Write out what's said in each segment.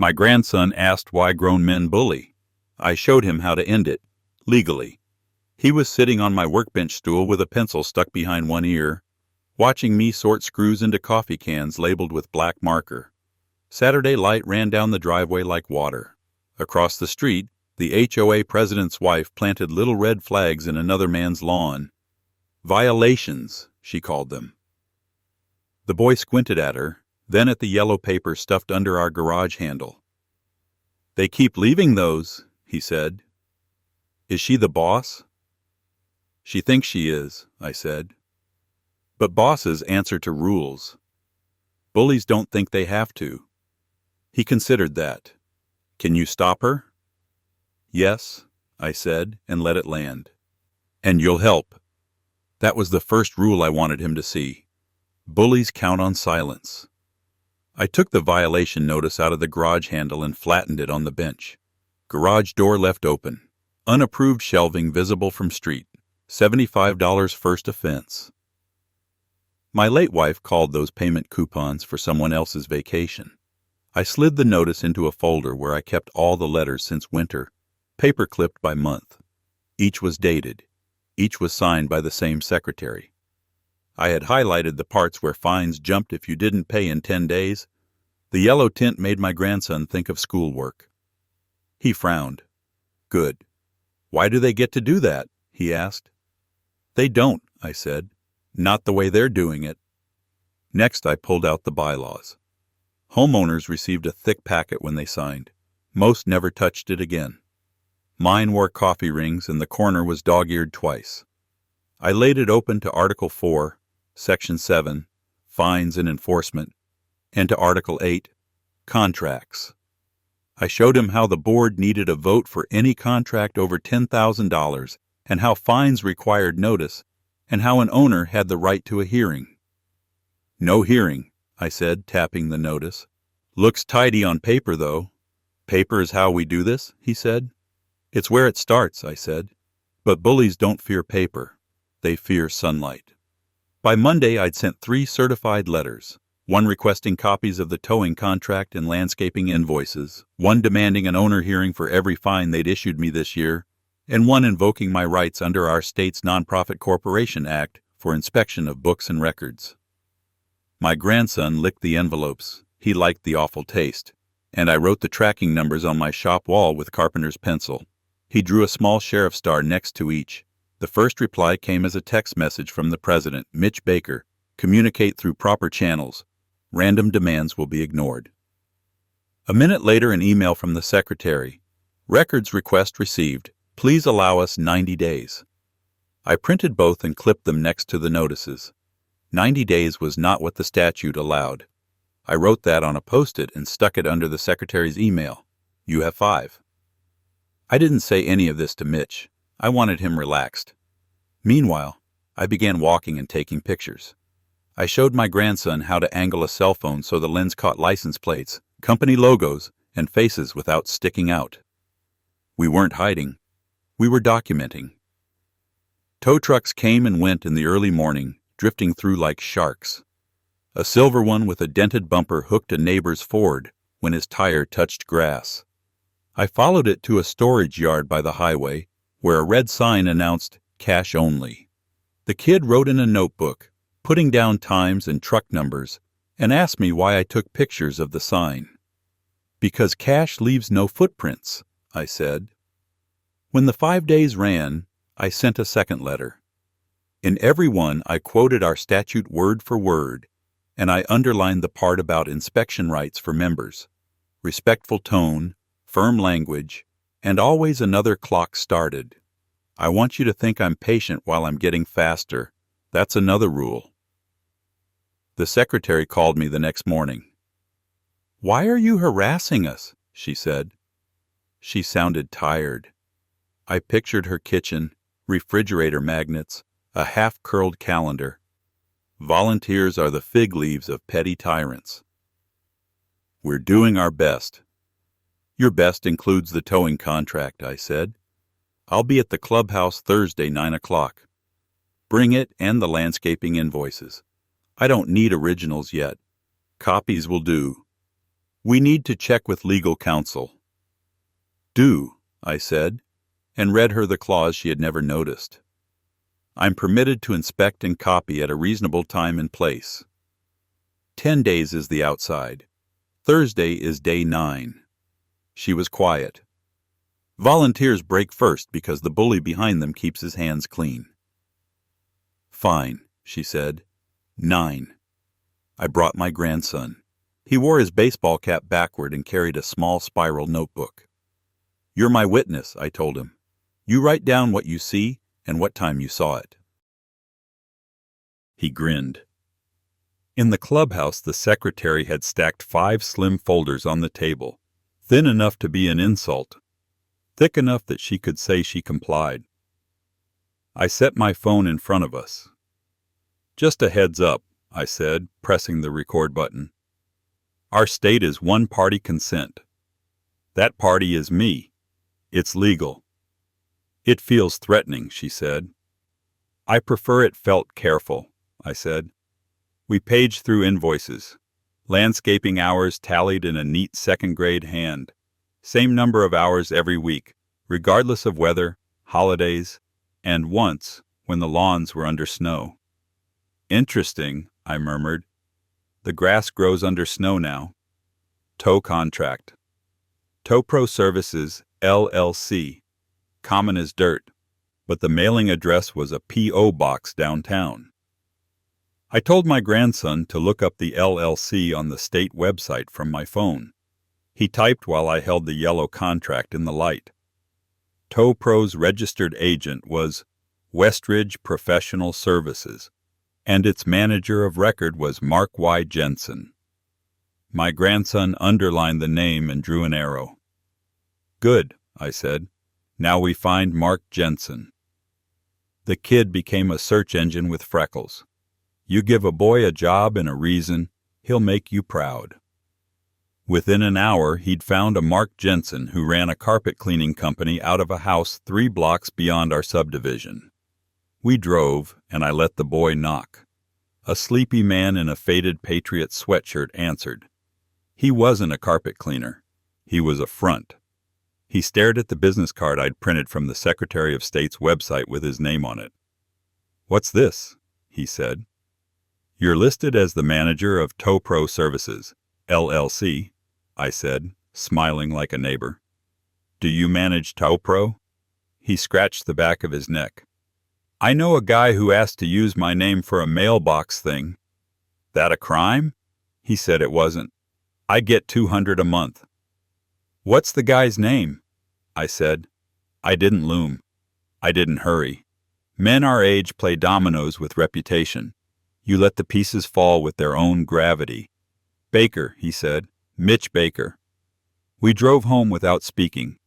My grandson asked why grown men bully. I showed him how to end it, legally. He was sitting on my workbench stool with a pencil stuck behind one ear, watching me sort screws into coffee cans labeled with black marker. Saturday light ran down the driveway like water. Across the street, the HOA president's wife planted little red flags in another man's lawn. Violations, she called them. The boy squinted at her, then at the yellow paper stuffed under our garage handle. "They keep leaving those," he said. "Is she the boss?" "She thinks she is," I said. "But bosses answer to rules. Bullies don't think they have to." He considered that. "Can you stop her?" "Yes," I said, and let it land. "And you'll help." That was the first rule I wanted him to see. Bullies count on silence. I took the violation notice out of the garage handle and flattened it on the bench. Garage door left open. Unapproved shelving visible from street. $75 first offense. My late wife called those payment coupons for someone else's vacation. I slid the notice into a folder where I kept all the letters since winter, paper-clipped by month. Each was dated. Each was signed by the same secretary. I had highlighted the parts where fines jumped if you didn't pay in 10 days. The yellow tint made my grandson think of schoolwork. He frowned. "Good. Why do they get to do that?" he asked. "They don't," I said. "Not the way they're doing it." Next, I pulled out the bylaws. Homeowners received a thick packet when they signed. Most never touched it again. Mine wore coffee rings and the corner was dog-eared twice. I laid it open to Article 4, Section 7, Fines and Enforcement, and to Article 8, Contracts. I showed him how the board needed a vote for any contract over $10,000 and how fines required notice and how an owner had the right to a hearing. "No hearing," I said, tapping the notice. "Looks tidy on paper, though." "Paper is how we do this," he said. "It's where it starts," I said. But bullies don't fear paper. They fear sunlight. By Monday, I'd sent 3 certified letters, one requesting copies of the towing contract and landscaping invoices, one demanding an owner hearing for every fine they'd issued me this year, and one invoking my rights under our state's Nonprofit Corporation Act for inspection of books and records. My grandson licked the envelopes. He liked the awful taste, and I wrote the tracking numbers on my shop wall with carpenter's pencil. He drew a small sheriff's star next to each. The first reply came as a text message from the president, Mitch Baker. "Communicate through proper channels. Random demands will be ignored." A minute later, an email from the secretary. "Records request received. Please allow us 90 days. I printed both and clipped them next to the notices. 90 days was not what the statute allowed. I wrote that on a Post-it and stuck it under the secretary's email. "You have 5. I didn't say any of this to Mitch. I wanted him relaxed. Meanwhile, I began walking and taking pictures. I showed my grandson how to angle a cell phone so the lens caught license plates, company logos, and faces without sticking out. We weren't hiding. We were documenting. Tow trucks came and went in the early morning, drifting through like sharks. A silver one with a dented bumper hooked a neighbor's Ford when his tire touched grass. I followed it to a storage yard by the highway, where a red sign announced cash only. The kid wrote in a notebook, putting down times and truck numbers, and asked me why I took pictures of the sign. "Because cash leaves no footprints," I said. When the 5 days ran, I sent a second letter. In every one, I quoted our statute word for word, and I underlined the part about inspection rights for members, respectful tone, firm language, and always another clock started. I want you to think I'm patient while I'm getting faster. That's another rule. The secretary called me the next morning. "Why are you harassing us?" she said. She sounded tired. I pictured her kitchen, refrigerator magnets, a half-curled calendar. Volunteers are the fig leaves of petty tyrants. "We're doing our best." "Your best includes the towing contract," I said. "I'll be at the clubhouse Thursday, 9 o'clock. Bring it and the landscaping invoices. I don't need originals yet. Copies will do." We need to check with legal counsel. Do, I said, and read her the clause she had never noticed. I'm permitted to inspect and copy at a reasonable time and place. 10 days is the outside. Thursday is day 9. She was quiet. Volunteers break first because the bully behind them keeps his hands clean. Fine, she said. 9. I brought my grandson. He wore his baseball cap backward and carried a small spiral notebook. You're my witness, I told him. You write down what you see and what time you saw it. He grinned. In the clubhouse, the secretary had stacked 5 slim folders on the table, thin enough to be an insult, thick enough that she could say she complied. I set my phone in front of us. Just a heads up, I said, pressing the record button. Our state is one-party consent. That party is me. It's legal. It feels threatening, she said. I prefer it felt careful, I said. We paged through invoices. Landscaping hours tallied in a neat second-grade hand. Same number of hours every week, regardless of weather, holidays, and once, when the lawns were under snow. Interesting, I murmured. The grass grows under snow now. Tow contract. Tow Pro Services, LLC. Common as dirt, but the mailing address was a P.O. box downtown. I told my grandson to look up the LLC on the state website from my phone. He typed while I held the yellow contract in the light. Tow Pro's registered agent was Westridge Professional Services, and its manager of record was Mark Y. Jensen. My grandson underlined the name and drew an arrow. Good, I said. Now we find Mark Jensen. The kid became a search engine with freckles. You give a boy a job and a reason, he'll make you proud. Within an hour, he'd found a Mark Jensen who ran a carpet cleaning company out of a house 3 blocks beyond our subdivision. We drove, and I let the boy knock. A sleepy man in a faded Patriot sweatshirt answered. He wasn't a carpet cleaner. He was a front. He stared at the business card I'd printed from the Secretary of State's website with his name on it. What's this? He said. You're listed as the manager of Tow Pro Services, LLC, I said, smiling like a neighbor. Do you manage Tow Pro? He scratched the back of his neck. I know a guy who asked to use my name for a mailbox thing. That a crime? He said it wasn't. I get $200 a month. What's the guy's name? I said. I didn't loom. I didn't hurry. Men our age play dominoes with reputation. You let the pieces fall with their own gravity. Baker, he said. Mitch Baker. We drove home without speaking.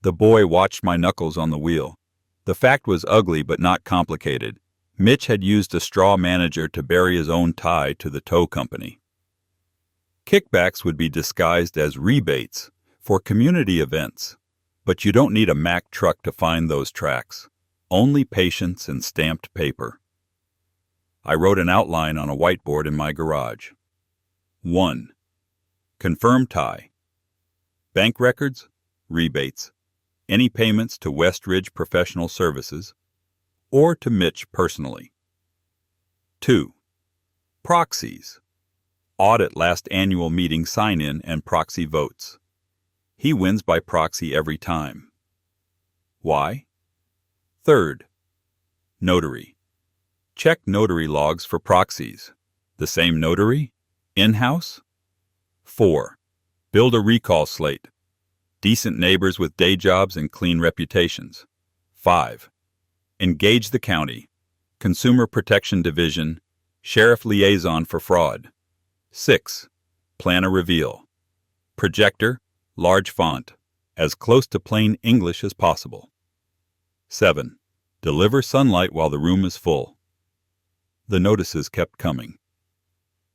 The boy watched my knuckles on the wheel. The fact was ugly but not complicated. Mitch had used a straw manager to bury his own tie to the tow company. Kickbacks would be disguised as rebates for community events, but you don't need a Mack truck to find those tracks. Only patience and stamped paper. I wrote an outline on a whiteboard in my garage. 1. Confirm tie. Bank records, rebates, any payments to Westridge Professional Services, or to Mitch personally. 2. Proxies. Audit last annual meeting sign-in and proxy votes. He wins by proxy every time. Why? 3rd. Notary. Check notary logs for proxies. The same notary? In-house? 4. Build a recall slate. Decent neighbors with day jobs and clean reputations. 5. Engage the county. Consumer Protection Division. Sheriff Liaison for fraud. 6. Plan a reveal. Projector, large font, as close to plain English as possible. 7. Deliver sunlight while the room is full. The notices kept coming.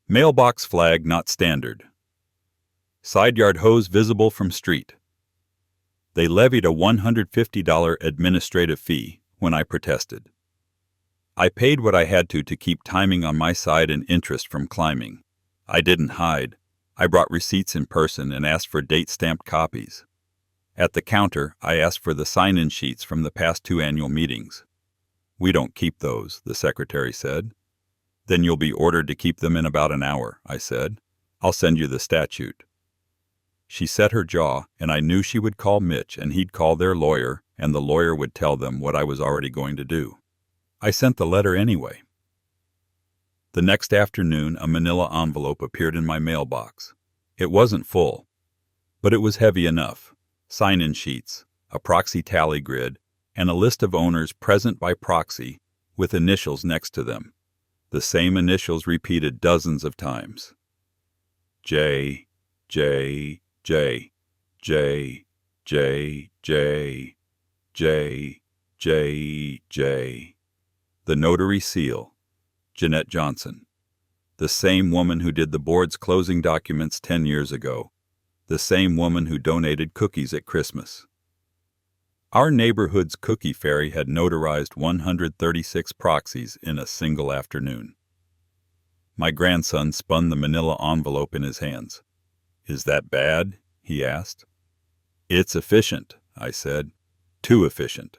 Mailbox flag not standard. Side yard hose visible from street. They levied a $150 administrative fee when I protested. I paid what I had to keep timing on my side and interest from climbing. I didn't hide. I brought receipts in person and asked for date-stamped copies. At the counter, I asked for the sign-in sheets from the past 2 annual meetings. "We don't keep those," the secretary said. "Then you'll be ordered to keep them in about an hour," I said. "I'll send you the statute." She set her jaw, and I knew she would call Mitch, and he'd call their lawyer, and the lawyer would tell them what I was already going to do. I sent the letter anyway. The next afternoon, a manila envelope appeared in my mailbox. It wasn't full, but it was heavy enough. Sign-in sheets, a proxy tally grid, and a list of owners present by proxy with initials next to them. The same initials repeated dozens of times. J, J, J, J, J, J, J, J, J. The notary seal, Jeanette Johnson. The same woman who did the board's closing documents 10 years ago. The same woman who donated cookies at Christmas. Our neighborhood's cookie fairy had notarized 136 proxies in a single afternoon. My grandson spun the manila envelope in his hands. "Is that bad?" he asked. "It's efficient," I said. "Too efficient."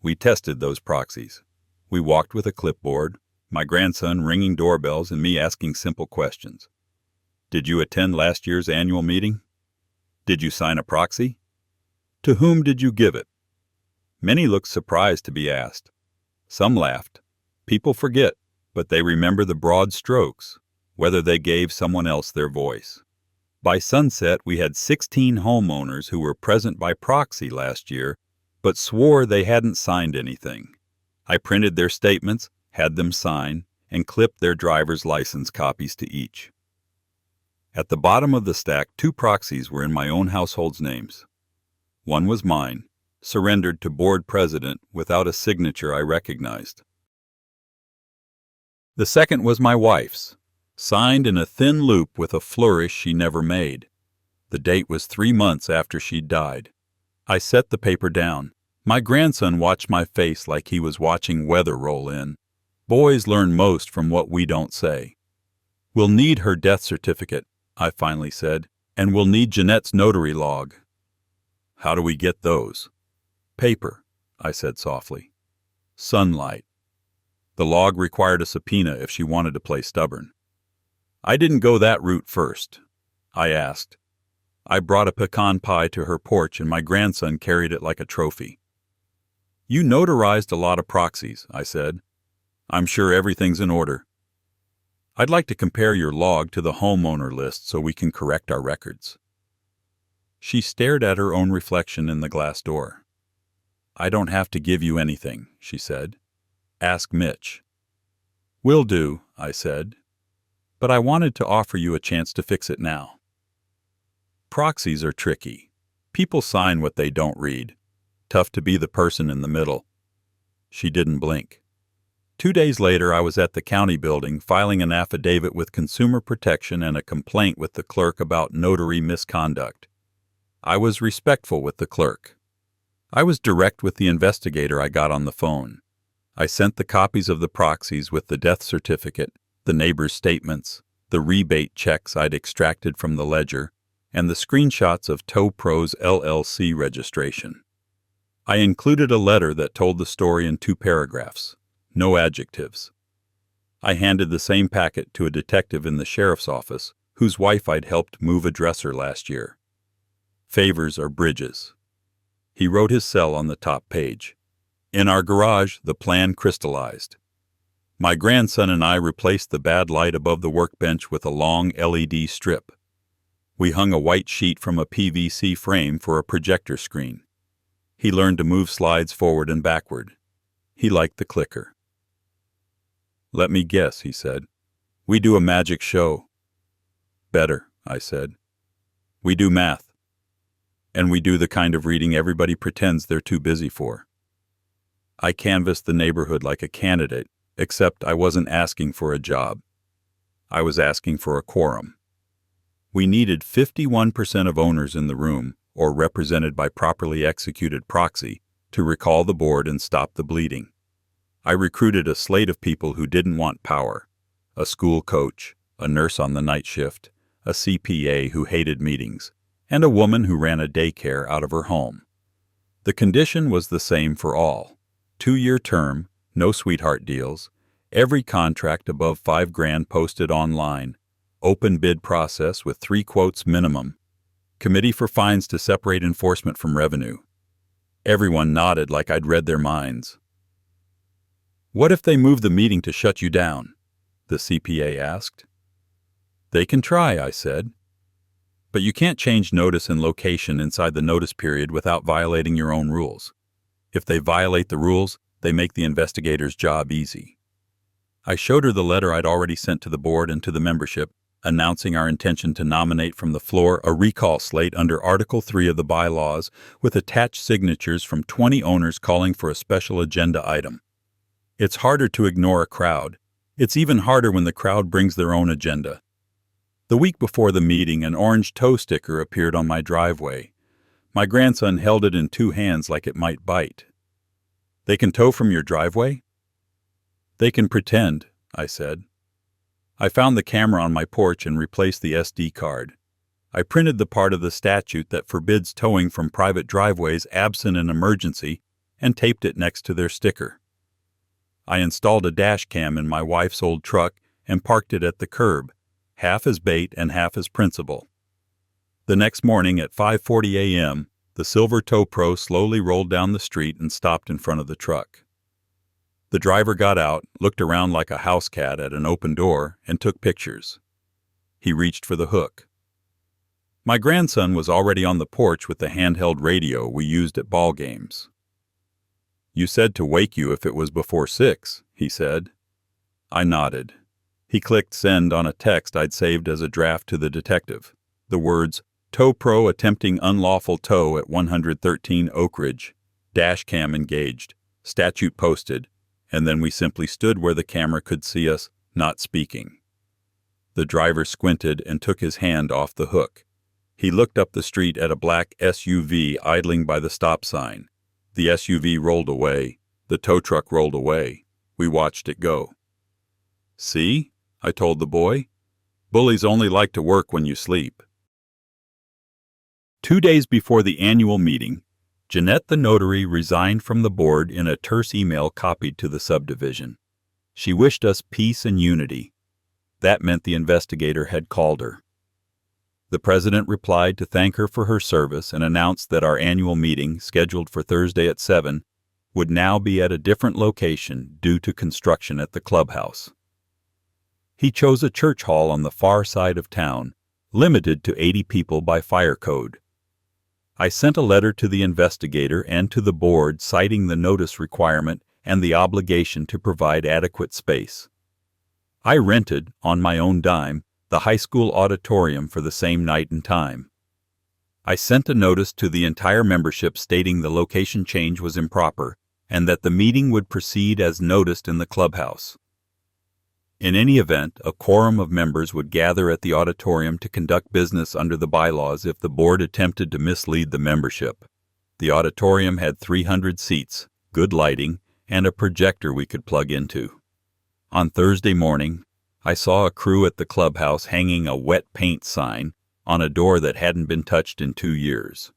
We tested those proxies. We walked with a clipboard, my grandson ringing doorbells and me asking simple questions. "Did you attend last year's annual meeting? Did you sign a proxy? To whom did you give it?" Many looked surprised to be asked. Some laughed. People forget, but they remember the broad strokes, whether they gave someone else their voice. By sunset, we had 16 homeowners who were present by proxy last year, but swore they hadn't signed anything. I printed their statements, had them sign, and clipped their driver's license copies to each. At the bottom of the stack, 2 proxies were in my own household's names. One was mine, surrendered to board president without a signature I recognized. The second was my wife's, signed in a thin loop with a flourish she never made. The date was 3 months after she'd died. I set the paper down. My grandson watched my face like he was watching weather roll in. Boys learn most from what we don't say. "We'll need her death certificate," I finally said, "and we'll need Jeanette's notary log." "How do we get those?" "Paper," I said softly. "Sunlight." The log required a subpoena if she wanted to play stubborn. I didn't go that route first. I asked. I brought a pecan pie to her porch and my grandson carried it like a trophy. "You notarized a lot of proxies," I said. "I'm sure everything's in order. I'd like to compare your log to the homeowner list so we can correct our records." She stared at her own reflection in the glass door. "I don't have to give you anything," she said. "Ask Mitch." "Will do," I said. "But I wanted to offer you a chance to fix it now." Proxies are tricky. People sign what they don't read. Tough to be the person in the middle. She didn't blink. 2 days later, I was at the county building filing an affidavit with Consumer Protection and a complaint with the clerk about notary misconduct. I was respectful with the clerk. I was direct with the investigator I got on the phone. I sent the copies of the proxies with the death certificate, the neighbor's statements, the rebate checks I'd extracted from the ledger, and the screenshots of TowPro's LLC registration. I included a letter that told the story in 2 paragraphs, no adjectives. I handed the same packet to a detective in the sheriff's office whose wife I'd helped move a dresser last year. Favors are bridges. He wrote his cell on the top page. In our garage, the plan crystallized. My grandson and I replaced the bad light above the workbench with a long LED strip. We hung a white sheet from a PVC frame for a projector screen. He learned to move slides forward and backward. He liked the clicker. "Let me guess," he said. "We do a magic show." "Better," I said. "We do math. And we do the kind of reading everybody pretends they're too busy for." I canvassed the neighborhood like a candidate, except I wasn't asking for a job. I was asking for a quorum. We needed 51% of owners in the room, or represented by properly executed proxy, to recall the board and stop the bleeding. I recruited a slate of people who didn't want power: a school coach, a nurse on the night shift, a CPA who hated meetings, and a woman who ran a daycare out of her home. The condition was the same for all. 2-year term, no sweetheart deals, every contract above $5,000 posted online, open bid process with 3 quotes minimum, committee for fines to separate enforcement from revenue. Everyone nodded like I'd read their minds. "What if they move the meeting to shut you down?" the CPA asked. "They can try," I said. "But you can't change notice and location inside the notice period without violating your own rules. If they violate the rules, they make the investigator's job easy." I showed her the letter I'd already sent to the board and to the membership, announcing our intention to nominate from the floor a recall slate under Article 3 of the bylaws with attached signatures from 20 owners calling for a special agenda item. It's harder to ignore a crowd. It's even harder when the crowd brings their own agenda. The week before the meeting, an orange tow sticker appeared on my driveway. My grandson held it in 2 hands like it might bite. "They can tow from your driveway?" "They can pretend," I said. I found the camera on my porch and replaced the SD card. I printed the part of the statute that forbids towing from private driveways absent an emergency and taped it next to their sticker. I installed a dash cam in my wife's old truck and parked it at the curb, half as bait and half as principle. The next morning at 5:40 a.m., the silver tow pro slowly rolled down the street and stopped in front of the truck. The driver got out, looked around like a house cat at an open door, and took pictures. He reached for the hook. My grandson was already on the porch with the handheld radio we used at ball games. "You said to wake you if it was before 6, he said. I nodded. He clicked send on a text I'd saved as a draft to the detective. The words, "Tow pro attempting unlawful tow at 113 Oak Ridge, dash cam engaged, statute posted," and then we simply stood where the camera could see us, not speaking. The driver squinted and took his hand off the hook. He looked up the street at a black SUV idling by the stop sign. The SUV rolled away. The tow truck rolled away. We watched it go. "See?" I told the boy. "Bullies only like to work when you sleep." 2 days before the annual meeting, Jeanette the notary resigned from the board in a terse email copied to the subdivision. She wished us peace and unity. That meant the investigator had called her. The president replied to thank her for her service and announced that our annual meeting, scheduled for Thursday at 7, would now be at a different location due to construction at the clubhouse. He chose a church hall on the far side of town, limited to 80 people by fire code. I sent a letter to the investigator and to the board citing the notice requirement and the obligation to provide adequate space. I rented, on my own dime, the high school auditorium for the same night and time. I sent a notice to the entire membership stating the location change was improper and that the meeting would proceed as noticed in the clubhouse. In any event, a quorum of members would gather at the auditorium to conduct business under the bylaws if the board attempted to mislead the membership. The auditorium had 300 seats, good lighting, and a projector we could plug into. On Thursday morning, I saw a crew at the clubhouse hanging a wet paint sign on a door that hadn't been touched in 2 years.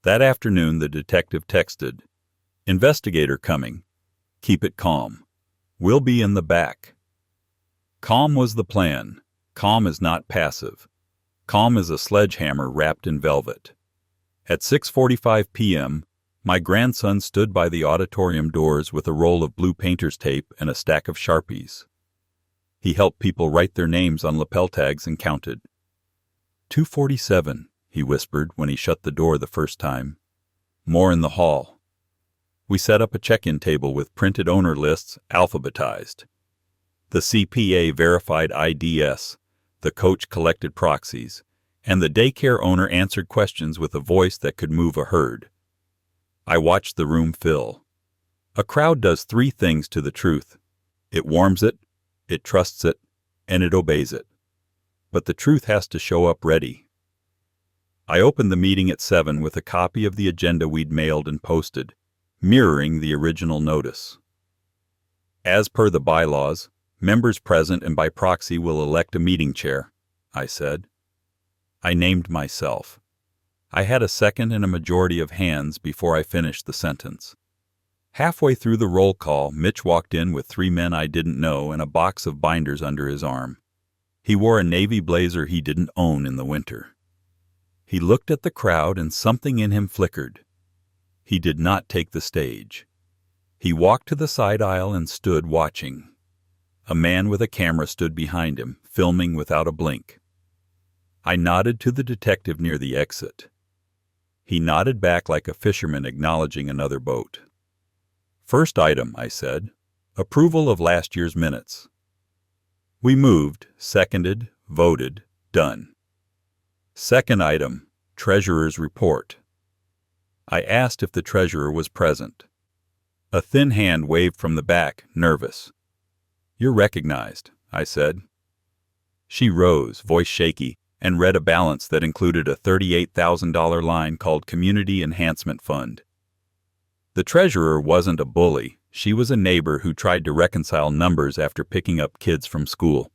That afternoon, the detective texted, "Investigator coming. Keep it calm. We'll be in the back." Calm was the plan. Calm is not passive. Calm is a sledgehammer wrapped in velvet. At 6:45 p.m., my grandson stood by the auditorium doors with a roll of blue painter's tape and a stack of Sharpies. He helped people write their names on lapel tags and counted. 247, he whispered when he shut the door the first time. More in the hall. We set up a check-in table with printed owner lists alphabetized. The CPA verified IDs, the coach collected proxies, and the daycare owner answered questions with a voice that could move a herd. I watched the room fill. A crowd does 3 things to the truth. It warms it, it trusts it, and it obeys it. But the truth has to show up ready. I opened the meeting at 7 with a copy of the agenda we'd mailed and posted, mirroring the original notice. As per the bylaws, members present and by proxy will elect a meeting chair, I said. I named myself. I had a second and a majority of hands before I finished the sentence. Halfway through the roll call, Mitch walked in with 3 men I didn't know and a box of binders under his arm. He wore a navy blazer he didn't own in the winter. He looked at the crowd and something in him flickered. He did not take the stage. He walked to the side aisle and stood watching. A man with a camera stood behind him, filming without a blink. I nodded to the detective near the exit. He nodded back like a fisherman acknowledging another boat. "First item," I said, "approval of last year's minutes." We moved, seconded, voted, done. Second item, treasurer's report. I asked if the treasurer was present. A thin hand waved from the back, nervous. "You're recognized," I said. She rose, voice shaky, and read a balance that included a $38,000 line called Community Enhancement Fund. The treasurer wasn't a bully. She was a neighbor who tried to reconcile numbers after picking up kids from school.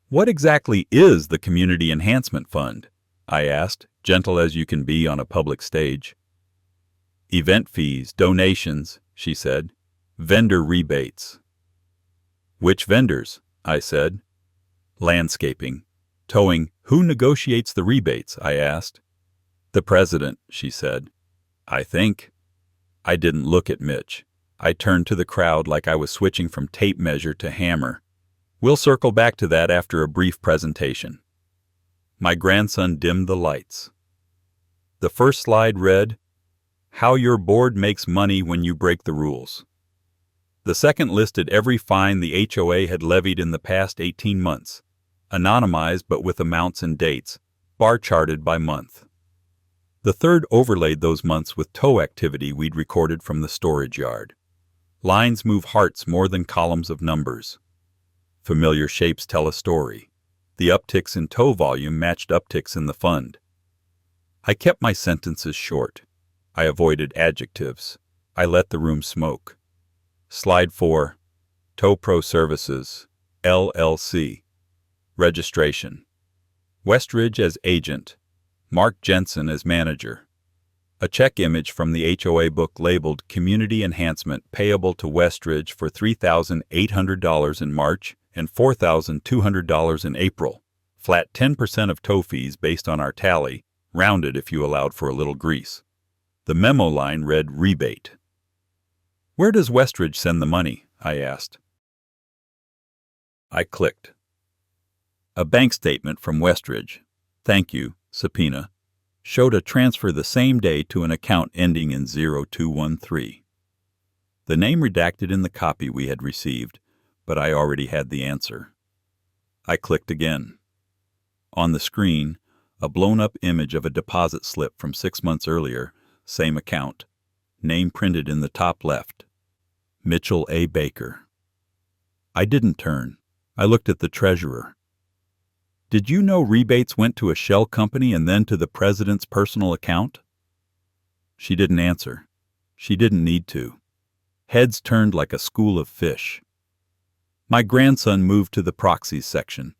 "What exactly is the Community Enhancement Fund?" I asked, gentle as you can be on a public stage. "Event fees, donations," she said. "Vendor rebates." "Which vendors?" I said. "Landscaping. Towing. Who negotiates the rebates?" I asked. "The president," she said. "I think." I didn't look at Mitch. I turned to the crowd like I was switching from tape measure to hammer. We'll circle back to that after a brief presentation. My grandson dimmed the lights. The first slide read, "How your board makes money when you break the rules." The second listed every fine the HOA had levied in the past 18 months, anonymized but with amounts and dates, bar charted by month. The third overlaid those months with tow activity we'd recorded from the storage yard. Lines move hearts more than columns of numbers. Familiar shapes tell a story. The upticks in tow volume matched upticks in the fund. I kept my sentences short. I avoided adjectives. I let the room smoke. Slide 4. Tow Pro Services, LLC. Registration. Westridge as agent. Mark Jensen as manager. A check image from the HOA book labeled Community Enhancement payable to Westridge for $3,800 in March and $4,200 in April. Flat 10% of tow fees based on our tally, rounded if you allowed for a little grease. The memo line read rebate. "Where does Westridge send the money?" I asked. I clicked. A bank statement from Westridge, "Thank you, subpoena," showed a transfer the same day to an account ending in 0213. The name redacted in the copy we had received, but I already had the answer. I clicked again. On the screen, a blown-up image of a deposit slip from 6 months earlier, same account. Name printed in the top left. Mitchell A. Baker. I didn't turn. I looked at the treasurer. "Did you know rebates went to a shell company and then to the president's personal account?" She didn't answer. She didn't need to. Heads turned like a school of fish. My grandson moved to the proxies section.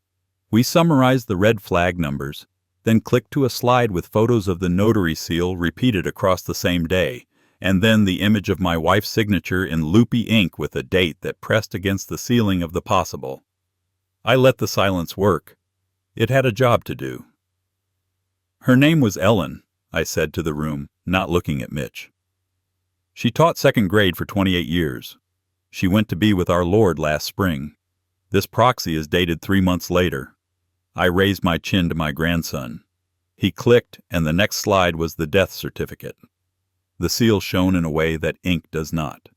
We summarized the red flag numbers, then clicked to a slide with photos of the notary seal repeated across the same day, and then the image of my wife's signature in loopy ink with a date that pressed against the ceiling of the possible. I let the silence work. It had a job to do. "Her name was Ellen," I said to the room, not looking at Mitch. "She taught second grade for 28 years. She went to be with our Lord last spring. This proxy is dated 3 months later." I raised my chin to my grandson. He clicked, and the next slide was the death certificate. The seal shone in a way that ink does not.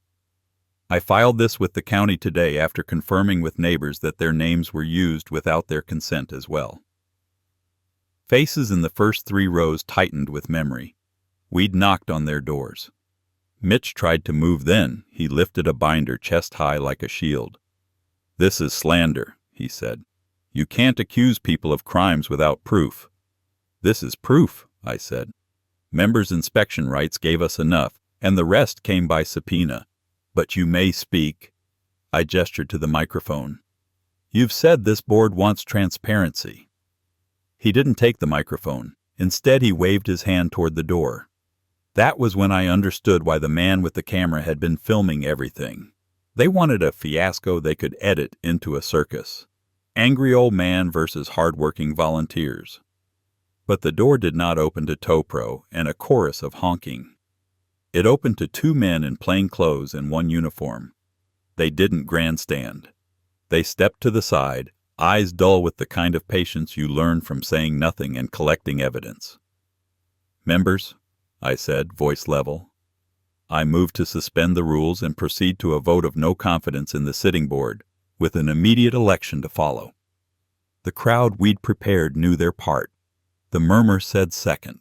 I filed this with the county today after confirming with neighbors that their names were used without their consent as well. Faces in the first 3 rows tightened with memory. We'd knocked on their doors. Mitch tried to move then. He lifted a binder chest high like a shield. "This is slander," he said. "You can't accuse people of crimes without proof." "This is proof," I said. "Members' inspection rights gave us enough, and the rest came by subpoena. But you may speak." I gestured to the microphone. "You've said this board wants transparency." He didn't take the microphone. Instead, he waved his hand toward the door. That was when I understood why the man with the camera had been filming everything. They wanted a fiasco they could edit into a circus. Angry old man versus hard-working volunteers. But the door did not open to ToPro and a chorus of honking. It opened to two men in plain clothes and one uniform. They didn't grandstand. They stepped to the side, eyes dull with the kind of patience you learn from saying nothing and collecting evidence. "Members," I said, voice level, "I move to suspend the rules and proceed to a vote of no confidence in the sitting board, with an immediate election to follow." The crowd we'd prepared knew their part. The murmur said second.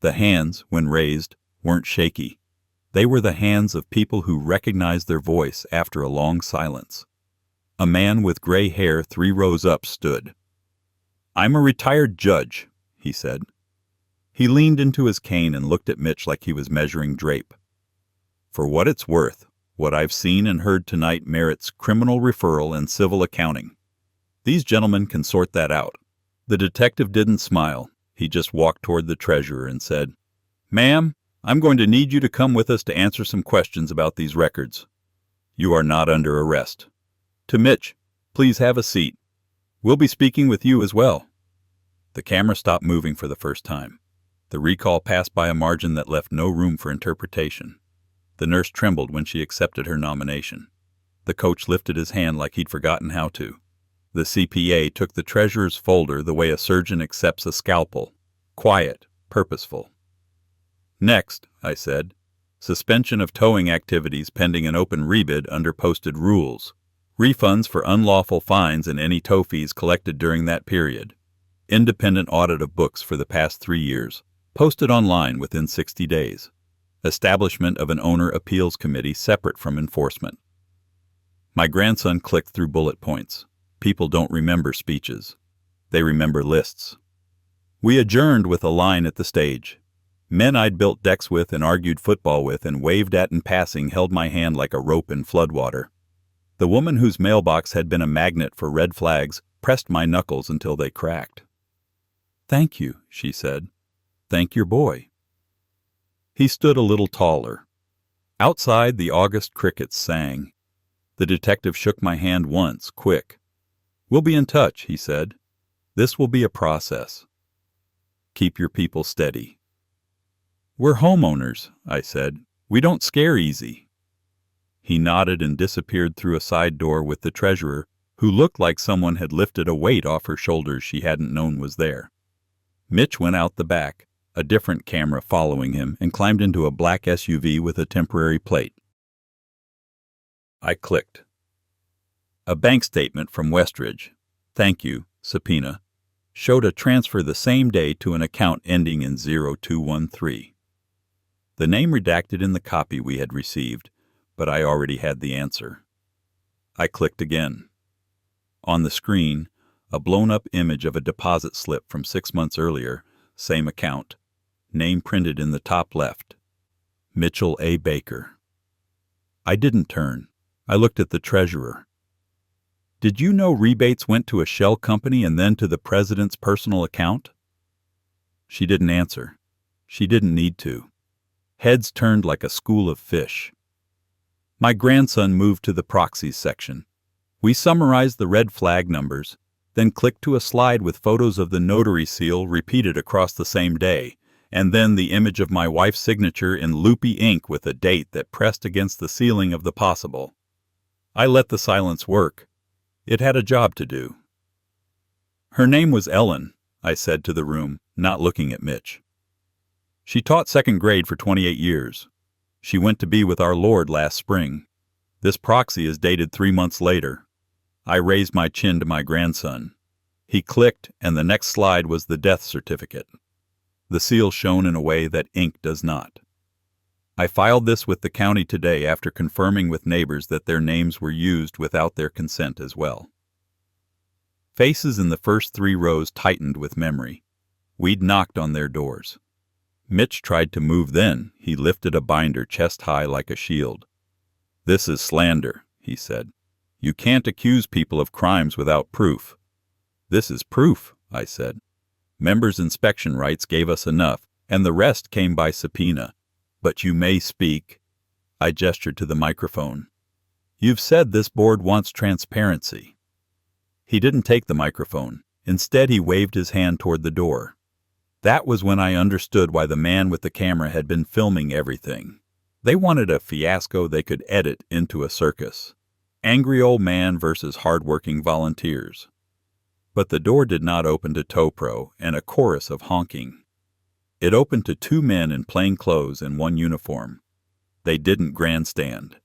The hands, when raised, weren't shaky. They were the hands of people who recognized their voice after a long silence. A man with gray hair 3 rows up stood. "I'm a retired judge," he said. He leaned into his cane and looked at Mitch like he was measuring drape. "For what it's worth, what I've seen and heard tonight merits criminal referral and civil accounting. These gentlemen can sort that out." The detective didn't smile. He just walked toward the treasurer and said, "Ma'am, I'm going to need you to come with us to answer some questions about these records. You are not under arrest. To Mitch, please have a seat. We'll be speaking with you as well." The camera stopped moving for the first time. The recall passed by a margin that left no room for interpretation. The nurse trembled when she accepted her nomination. The coach lifted his hand like he'd forgotten how to. The CPA took the treasurer's folder the way a surgeon accepts a scalpel. Quiet, purposeful. "Next," I said, "suspension of towing activities pending an open rebid under posted rules. Refunds for unlawful fines and any tow fees collected during that period. Independent audit of books for the past 3 years, posted online within 60 days. Establishment of an owner appeals committee separate from enforcement." My grandson clicked through bullet points. People don't remember speeches. They remember lists. We adjourned with a line at the stage. Men I'd built decks with and argued football with and waved at in passing held my hand like a rope in floodwater. The woman whose mailbox had been a magnet for red flags pressed my knuckles until they cracked. "Thank you," she said. "Thank your boy." He stood a little taller. Outside, the August crickets sang. The detective shook my hand once, quick. "We'll be in touch," he said. "This will be a process. Keep your people steady." "We're homeowners," I said. "We don't scare easy." He nodded and disappeared through a side door with the treasurer, who looked like someone had lifted a weight off her shoulders she hadn't known was there. Mitch went out the back, a different camera following him, and climbed into a black SUV with a temporary plate. I clicked. A bank statement from Westridge, "Thank you, subpoena," showed a transfer the same day to an account ending in 0213. The name redacted in the copy we had received, but I already had the answer. I clicked again. On the screen, a blown-up image of a deposit slip from 6 months earlier, same account, name printed in the top left, Mitchell A. Baker. I didn't turn. I looked at the treasurer. "Did you know rebates went to a shell company and then to the president's personal account?" She didn't answer. She didn't need to. Heads turned like a school of fish. My grandson moved to the proxies section. We summarized the red flag numbers, then clicked to a slide with photos of the notary seal repeated across the same day, and then the image of my wife's signature in loopy ink with a date that pressed against the ceiling of the possible. I let the silence work. It had a job to do. "Her name was Ellen," I said to the room, not looking at Mitch. "She taught 2nd grade for 28 years. She went to be with our Lord last spring. This proxy is dated 3 months later." I raised my chin to my grandson. He clicked, and the next slide was the death certificate. The seal shone in a way that ink does not. I filed this with the county today after confirming with neighbors that their names were used without their consent as well. Faces in the first 3 rows tightened with memory. We'd knocked on their doors. Mitch tried to move then. He lifted a binder chest high like a shield. "This is slander," he said. "You can't accuse people of crimes without proof." "This is proof," I said. Members' inspection rights gave us enough, and the rest came by subpoena. But you may speak. I gestured to the microphone. You've said this board wants transparency. He didn't take the microphone. Instead, he waved his hand toward the door. That was when I understood why the man with the camera had been filming everything. They wanted a fiasco they could edit into a circus. Angry old man versus hard-working volunteers. But the door did not open to TowPro and a chorus of honking. It opened to two men in plain clothes and one uniform. They didn't grandstand.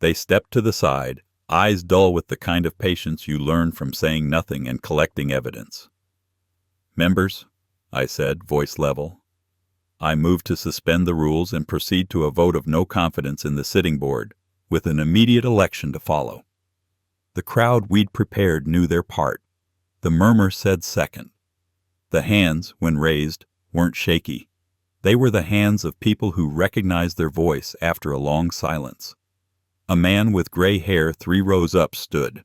They stepped to the side, eyes dull with the kind of patience you learn from saying nothing and collecting evidence. Members, I said, voice level, I move to suspend the rules and proceed to a vote of no confidence in the sitting board, with an immediate election to follow. The crowd we'd prepared knew their part. The murmur said second. The hands, when raised, weren't shaky. They were the hands of people who recognized their voice after a long silence. A man with gray hair 3 rows up stood.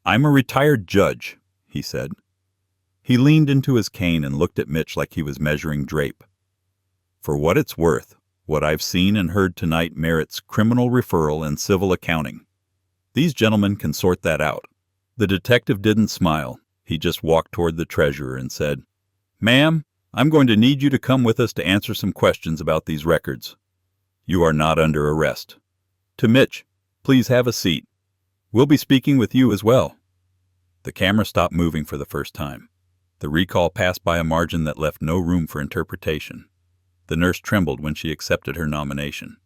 I'm a retired judge, he said. He leaned into his cane and looked at Mitch like he was measuring drape. For what it's worth, what I've seen and heard tonight merits criminal referral and civil accounting. These gentlemen can sort that out. The detective didn't smile. He just walked toward the treasurer and said, Ma'am, I'm going to need you to come with us to answer some questions about these records. You are not under arrest. To Mitch, please have a seat. We'll be speaking with you as well. The camera stopped moving for the first time. The recall passed by a margin that left no room for interpretation. The nurse trembled when she accepted her nomination.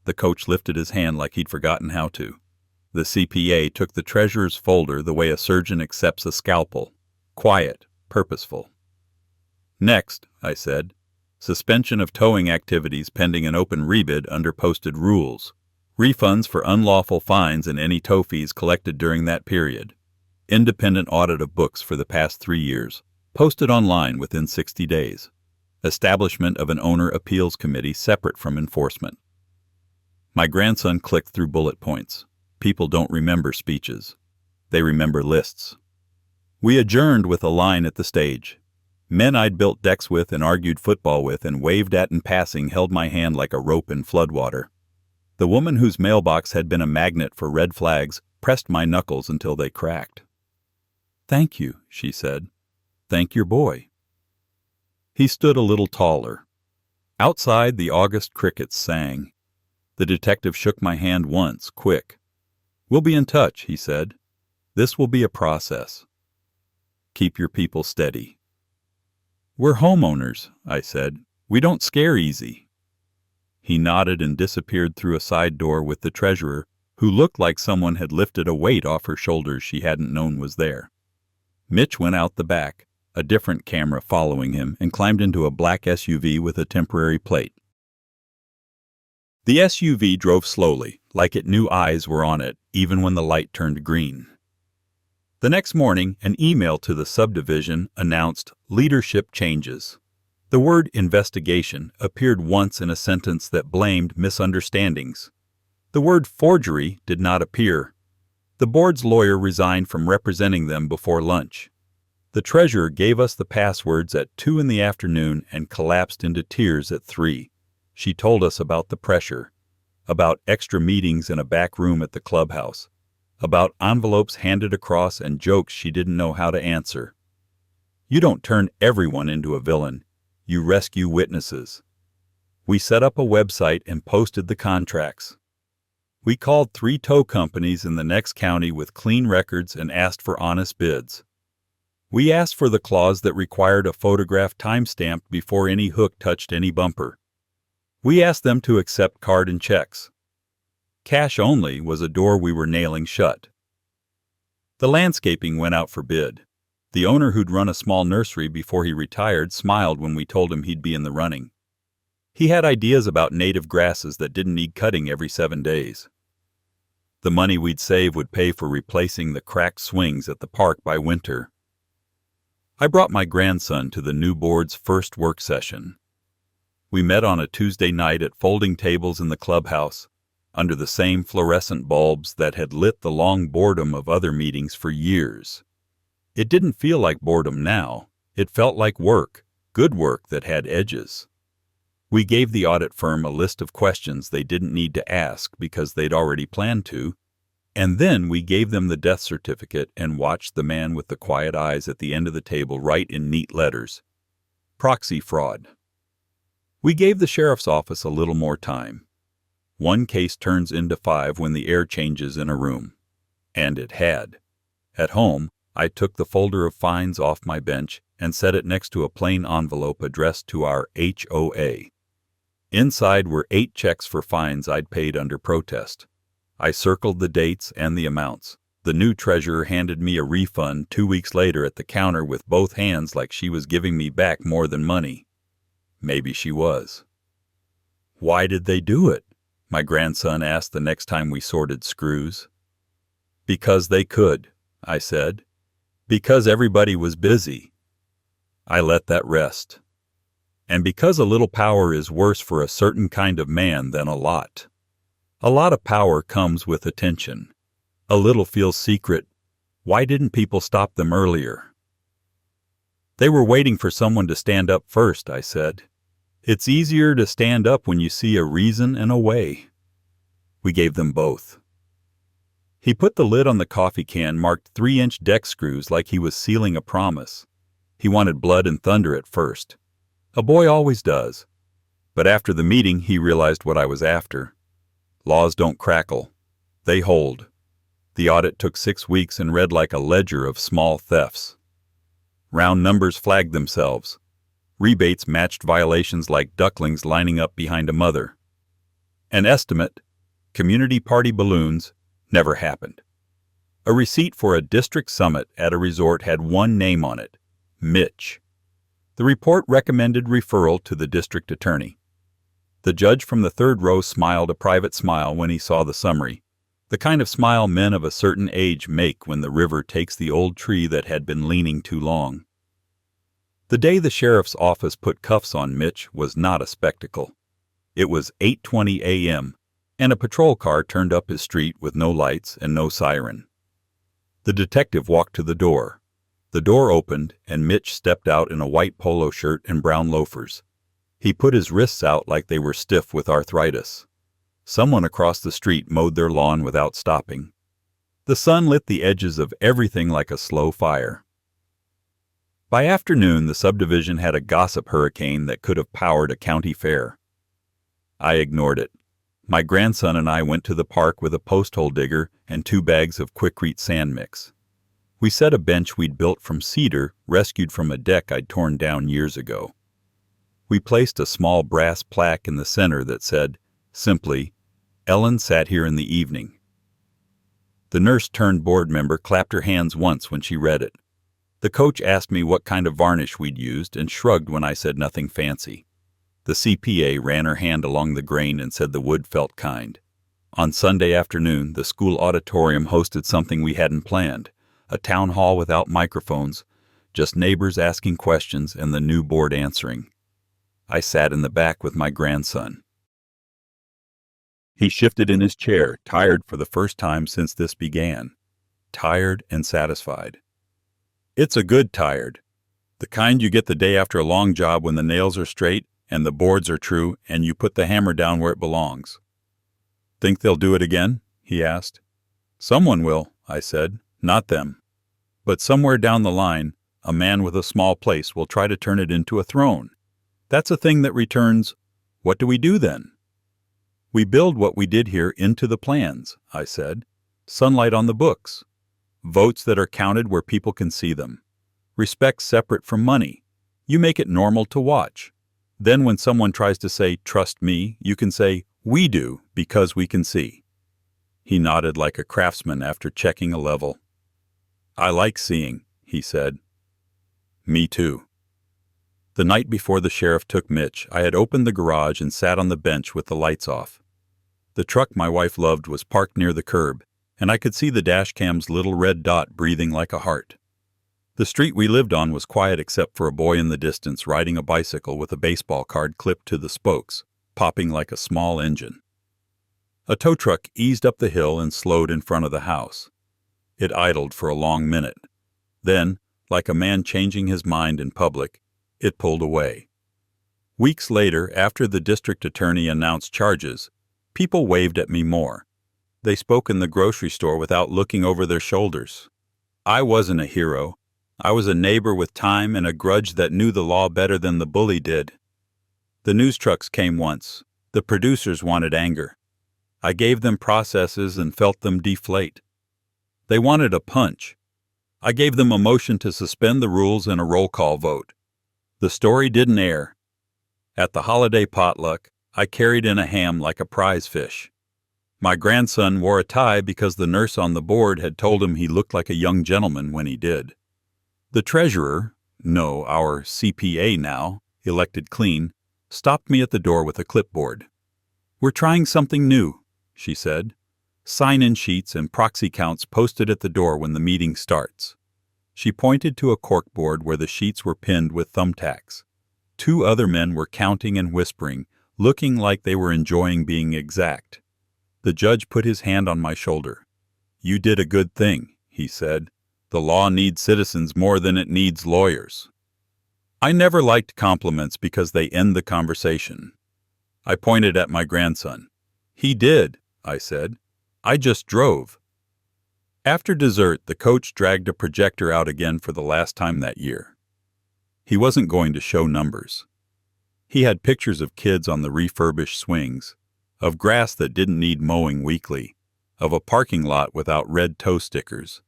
The coach lifted his hand like he'd forgotten how to. The CPA took the treasurer's folder the way a surgeon accepts a scalpel. Quiet, purposeful. Next, I said, suspension of towing activities pending an open rebid under posted rules. Refunds for unlawful fines and any tow fees collected during that period. Independent audit of books for the past 3 years, posted online within 60 days. Establishment of an owner appeals committee separate from enforcement. My grandson clicked through bullet points. People don't remember speeches. They remember lists. We adjourned with a line at the stage. Men I'd built decks with and argued football with and waved at in passing held my hand like a rope in floodwater. The woman whose mailbox had been a magnet for red flags pressed my knuckles until they cracked. Thank you, she said. Thank your boy. He stood a little taller. Outside, the August crickets sang. The detective shook my hand once, quick. We'll be in touch, he said. This will be a process. Keep your people steady. We're homeowners, I said. We don't scare easy. He nodded and disappeared through a side door with the treasurer, who looked like someone had lifted a weight off her shoulders she hadn't known was there. Mitch went out the back, a different camera following him, and climbed into a black SUV with a temporary plate. The SUV drove slowly, like it knew eyes were on it, even when the light turned green. The next morning, an email to the subdivision announced leadership changes. The word investigation appeared once in a sentence that blamed misunderstandings. The word forgery did not appear. The board's lawyer resigned from representing them before lunch. The treasurer gave us the passwords at 2 in the afternoon and collapsed into tears at 3. She told us about the pressure, about extra meetings in a back room at the clubhouse, about envelopes handed across and jokes she didn't know how to answer. You don't turn everyone into a villain. You rescue witnesses. We set up a website and posted the contracts. We called 3 tow companies in the next county with clean records and asked for honest bids. We asked for the clause that required a photograph time-stamped before any hook touched any bumper. We asked them to accept card and checks. Cash only was a door we were nailing shut. The landscaping went out for bid. The owner who'd run a small nursery before he retired smiled when we told him he'd be in the running. He had ideas about native grasses that didn't need cutting every 7 days. The money we'd save would pay for replacing the cracked swings at the park by winter. I brought my grandson to the new board's first work session. We met on a Tuesday night at folding tables in the clubhouse, under the same fluorescent bulbs that had lit the long boredom of other meetings for years. It didn't feel like boredom now. It felt like work, good work that had edges. We gave the audit firm a list of questions they didn't need to ask because they'd already planned to, and then we gave them the death certificate and watched the man with the quiet eyes at the end of the table write in neat letters, "Proxy fraud." We gave the sheriff's office a little more time. One case turns into 5 when the air changes in a room. And it had. At home, I took the folder of fines off my bench and set it next to a plain envelope addressed to our HOA. Inside were 8 checks for fines I'd paid under protest. I circled the dates and the amounts. The new treasurer handed me a refund 2 weeks later at the counter with both hands like she was giving me back more than money. Maybe she was. "Why did they do it?" my grandson asked the next time we sorted screws. "Because they could," I said. "Because everybody was busy." I let that rest. And because a little power is worse for a certain kind of man than a lot. A lot of power comes with attention. A little feels secret. Why didn't people stop them earlier? "They were waiting for someone to stand up first," I said. "It's easier to stand up when you see a reason and a way." We gave them both. He put the lid on the coffee can marked 3-inch deck screws like he was sealing a promise. He wanted blood and thunder at first. A boy always does. But after the meeting, he realized what I was after. Laws don't crackle. They hold. The audit took 6 weeks and read like a ledger of small thefts. Round numbers flagged themselves. Rebates matched violations like ducklings lining up behind a mother. An estimate, community party balloons, never happened. A receipt for a district summit at a resort had one name on it, Mitch. The report recommended referral to the district attorney. The judge from the 3rd row smiled a private smile when he saw the summary, the kind of smile men of a certain age make when the river takes the old tree that had been leaning too long. The day the sheriff's office put cuffs on Mitch was not a spectacle. It was 8:20 a.m., and a patrol car turned up his street with no lights and no siren. The detective walked to the door. The door opened, and Mitch stepped out in a white polo shirt and brown loafers. He put his wrists out like they were stiff with arthritis. Someone across the street mowed their lawn without stopping. The sun lit the edges of everything like a slow fire. By afternoon, the subdivision had a gossip hurricane that could have powered a county fair. I ignored it. My grandson and I went to the park with a post-hole digger and 2 bags of Quikrete sand mix. We set a bench we'd built from cedar, rescued from a deck I'd torn down years ago. We placed a small brass plaque in the center that said, simply, "Ellen sat here in the evening." The nurse-turned-board member clapped her hands once when she read it. The coach asked me what kind of varnish we'd used and shrugged when I said nothing fancy. The CPA ran her hand along the grain and said the wood felt kind. On Sunday afternoon, the school auditorium hosted something we hadn't planned, a town hall without microphones, just neighbors asking questions and the new board answering. I sat in the back with my grandson. He shifted in his chair, tired for the first time since this began. Tired and satisfied. It's a good tired. The kind you get the day after a long job when the nails are straight and the boards are true and you put the hammer down where it belongs. "Think they'll do it again?" he asked. "Someone will," I said, "not them. But somewhere down the line, a man with a small place will try to turn it into a throne. That's a thing that returns. What do we do then?" "We build what we did here into the plans," I said. "Sunlight on the books. Votes that are counted where people can see them. Respect separate from money. You make it normal to watch. Then when someone tries to say, 'Trust me,' you can say, 'We do, because we can see.'" He nodded like a craftsman after checking a level. "I like seeing," he said. "Me too." The night before the sheriff took Mitch, I had opened the garage and sat on the bench with the lights off. The truck my wife loved was parked near the curb, and I could see the dashcam's little red dot breathing like a heart. The street we lived on was quiet except for a boy in the distance riding a bicycle with a baseball card clipped to the spokes, popping like a small engine. A tow truck eased up the hill and slowed in front of the house. It idled for a long minute. Then, Like a man changing his mind in public, it pulled away. Weeks later, after the district attorney announced charges, people waved at me more. They spoke in the grocery store without looking over their shoulders. I wasn't a hero. I was a neighbor with time and a grudge that knew the law better than the bully did. The news trucks came once. The producers wanted anger. I gave them processes and felt them deflate. They wanted a punch. I gave them a motion to suspend the rules and a roll call vote. The story didn't air. At the holiday potluck, I carried in a ham like a prize fish. My grandson wore a tie because the nurse on the board had told him he looked like a young gentleman when he did. The treasurer, no, our CPA now, elected clean, stopped me at the door with a clipboard. "We're trying something new," she said. "Sign-in sheets and proxy counts posted at the door when the meeting starts." She pointed to a corkboard where the sheets were pinned with thumbtacks. 2 other men were counting and whispering, looking like they were enjoying being exact. The judge put his hand on my shoulder. "You did a good thing," he said. "The law needs citizens more than it needs lawyers." I never liked compliments because they end the conversation. I pointed at my grandson. "He did," I said. "I just drove." After dessert, the coach dragged a projector out again for the last time that year. He wasn't going to show numbers. He had pictures of kids on the refurbished swings, of grass that didn't need mowing weekly, of a parking lot without red toe stickers,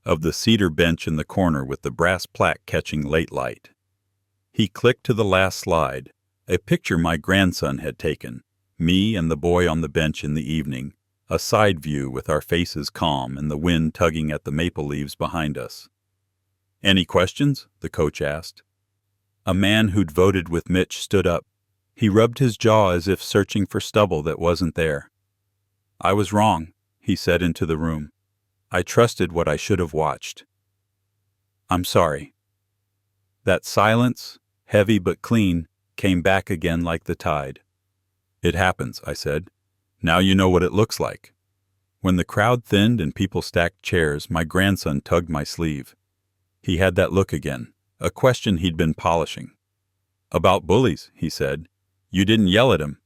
of the cedar bench in the corner with the brass plaque catching late light. He clicked to the last slide, a picture my grandson had taken, me and the boy on the bench in the evening, a side view with our faces calm and the wind tugging at the maple leaves behind us. "Any questions?" the coach asked. A man who'd voted with Mitch stood up. He rubbed his jaw as if searching for stubble that wasn't there. "I was wrong," he said into the room. "I trusted what I should have watched. I'm sorry." That silence, heavy but clean, came back again like the tide. "It happens," I said. "Now you know what it looks like." When the crowd thinned and people stacked chairs, my grandson tugged my sleeve. He had that look again, a question he'd been polishing. "About bullies," he said. "You didn't yell at him.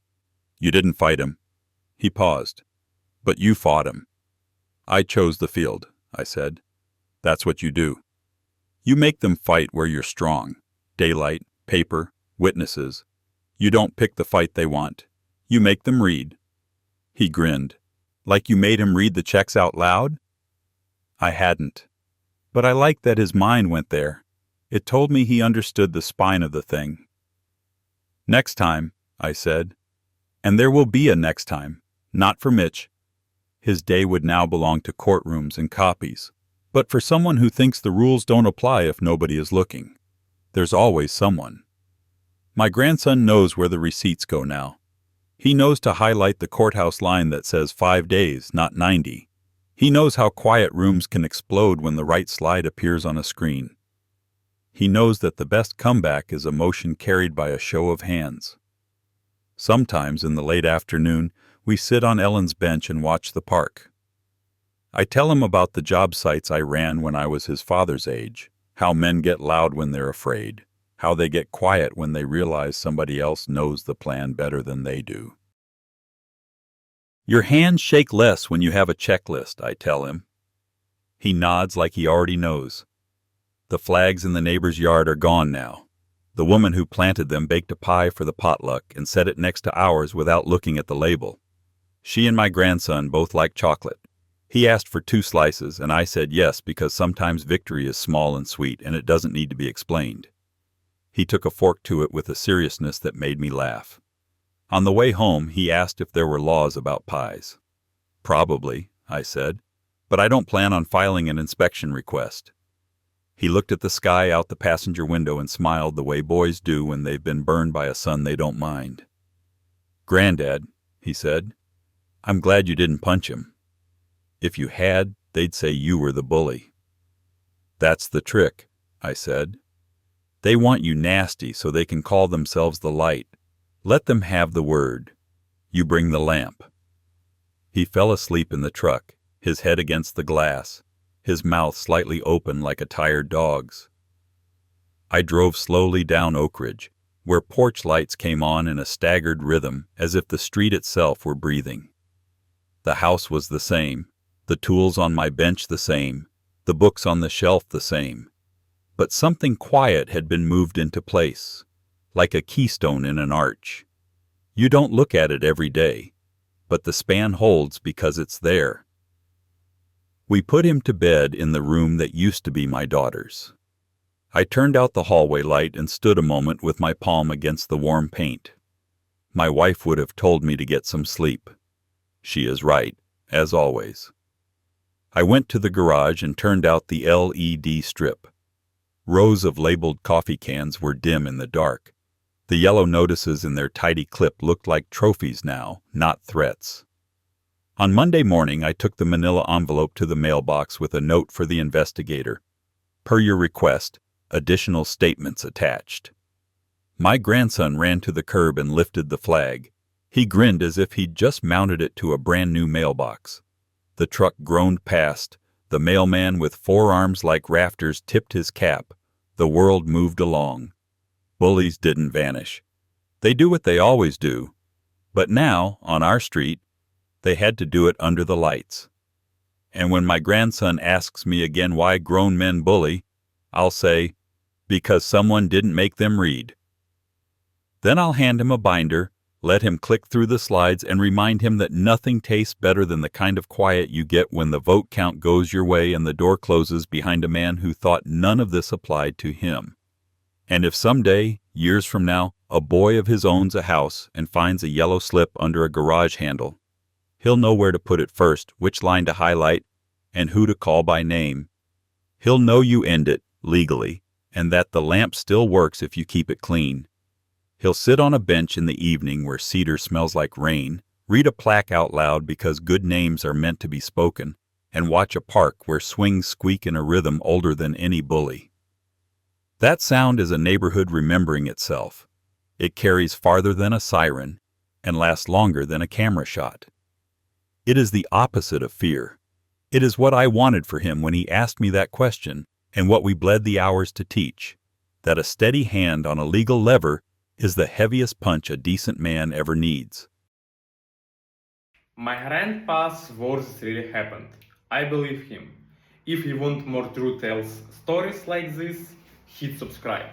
You didn't fight him." He paused. "But you fought him." "I chose the field," I said. "That's what you do. You make them fight where you're strong. Daylight, paper, witnesses. You don't pick the fight they want. You make them read." He grinned. "Like you made him read the checks out loud?" I hadn't. But I liked that his mind went there. It told me he understood the spine of the thing. "Next time," I said. And there will be a next time. Not for Mitch. His day would now belong to courtrooms and copies. But for someone who thinks the rules don't apply if nobody is looking. There's always someone. My grandson knows where the receipts go now. He knows to highlight the courthouse line that says 5 days, not 90. He knows how quiet rooms can explode when the right slide appears on a screen. He knows that the best comeback is a motion carried by a show of hands. Sometimes in the late afternoon, we sit on Ellen's bench and watch the park. I tell him about the job sites I ran when I was his father's age, how men get loud when they're afraid, how they get quiet when they realize somebody else knows the plan better than they do. Your hands shake less when you have a checklist, I tell him. He nods like he already knows. The flags in the neighbor's yard are gone now. The woman who planted them baked a pie for the potluck and set it next to ours without looking at the label. She and my grandson both like chocolate. He asked for 2 slices, and I said yes because sometimes victory is small and sweet and it doesn't need to be explained. He took a fork to it with a seriousness that made me laugh. On the way home, he asked if there were laws about pies. Probably, I said, but I don't plan on filing an inspection request. He looked at the sky out the passenger window and smiled the way boys do when they've been burned by a sun they don't mind. "Granddad," he said, "I'm glad you didn't punch him. If you had, they'd say you were the bully." "That's the trick," I said. "They want you nasty so they can call themselves the light. Let them have the word. You bring the lamp." He fell asleep in the truck, his head against the glass, his mouth slightly open like a tired dog's. I drove slowly down Oak Ridge, where porch lights came on in a staggered rhythm as if the street itself were breathing. The house was the same, the tools on my bench the same, the books on the shelf the same. But something quiet had been moved into place, like a keystone in an arch. You don't look at it every day, but the span holds because it's there. We put him to bed in the room that used to be my daughter's. I turned out the hallway light and stood a moment with my palm against the warm paint. My wife would have told me to get some sleep. She is right, as always. I went to the garage and turned out the LED strip. Rows of labeled coffee cans were dim in the dark. The yellow notices in their tidy clip looked like trophies now, not threats. On Monday morning, I took the manila envelope to the mailbox with a note for the investigator. Per your request, additional statements attached. My grandson ran to the curb and lifted the flag. He grinned as if he'd just mounted it to a brand new mailbox. The truck groaned past. The mailman with forearms like rafters tipped his cap. The world moved along. Bullies didn't vanish. They do what they always do. But now, on our street, they had to do it under the lights. And when my grandson asks me again why grown men bully, I'll say, because someone didn't make them read. Then I'll hand him a binder, let him click through the slides, and remind him that nothing tastes better than the kind of quiet you get when the vote count goes your way and the door closes behind a man who thought none of this applied to him. And if someday, years from now, a boy of his owns a house and finds a yellow slip under a garage handle, he'll know where to put it first, which line to highlight, and who to call by name. He'll know you end it, legally, and that the lamp still works if you keep it clean. He'll sit on a bench in the evening where cedar smells like rain, read a plaque out loud because good names are meant to be spoken, and watch a park where swings squeak in a rhythm older than any bully. That sound is a neighborhood remembering itself. It carries farther than a siren and lasts longer than a camera shot. It is the opposite of fear. It is what I wanted for him when he asked me that question, and what we bled the hours to teach, that a steady hand on a legal lever is the heaviest punch a decent man ever needs. My grandpa's words really happened. I believe him. If you want more true tales stories like this, hit subscribe.